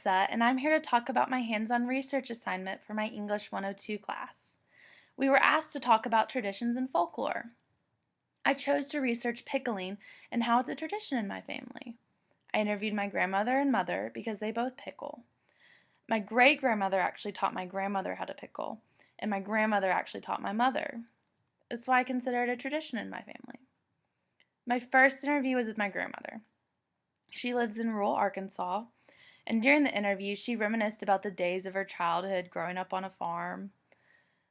Melissa, and I'm here to talk about my hands-on research assignment for my English 102 class. We were asked to talk about traditions and folklore. I chose to research pickling and how it's a tradition in my family. I interviewed my grandmother and mother because they both pickle. My great-grandmother actually taught my grandmother how to pickle, and my grandmother actually taught my mother. That's why I consider it a tradition in my family. My first interview was with my grandmother. She lives in rural Arkansas, and during the interview, she reminisced about the days of her childhood growing up on a farm.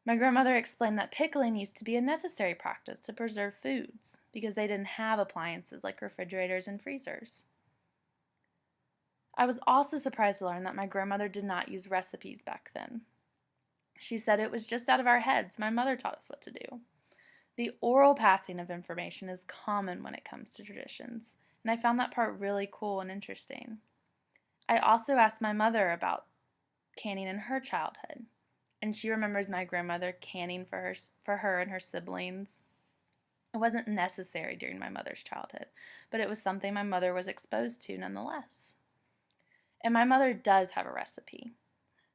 My grandmother explained that pickling used to be a necessary practice to preserve foods because they didn't have appliances like refrigerators and freezers. I was also surprised to learn that my grandmother did not use recipes back then. She said it was just out of our heads. My mother taught us what to do. The oral passing of information is common when it comes to traditions, and I found that part really cool and interesting. I also asked my mother about canning in her childhood, and she remembers my grandmother canning for her and her siblings. It wasn't necessary during my mother's childhood, but it was something my mother was exposed to nonetheless. And my mother does have a recipe.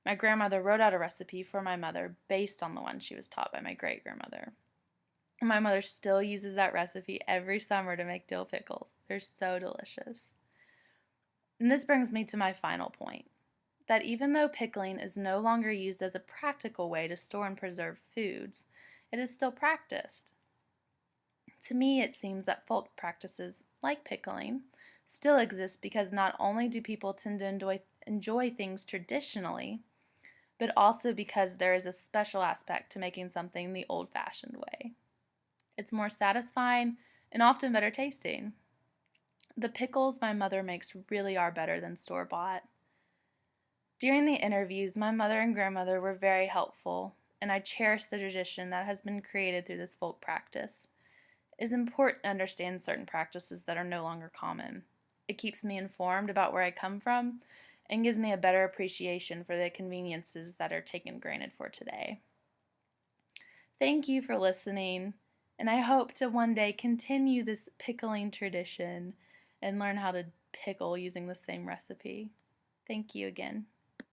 My grandmother wrote out a recipe for my mother based on the one she was taught by my great-grandmother. And my mother still uses that recipe every summer to make dill pickles. They're so delicious. And this brings me to my final point, that even though pickling is no longer used as a practical way to store and preserve foods, it is still practiced. To me, it seems that folk practices, like pickling, still exist because not only do people tend to enjoy things traditionally, but also because there is a special aspect to making something the old-fashioned way. It's more satisfying and often better tasting. The pickles my mother makes really are better than store-bought. During the interviews, my mother and grandmother were very helpful, and I cherish the tradition that has been created through this folk practice. It is important to understand certain practices that are no longer common. It keeps me informed about where I come from and gives me a better appreciation for the conveniences that are taken granted for today. Thank you for listening, and I hope to one day continue this pickling tradition and learn how to pickle using the same recipe. Thank you again.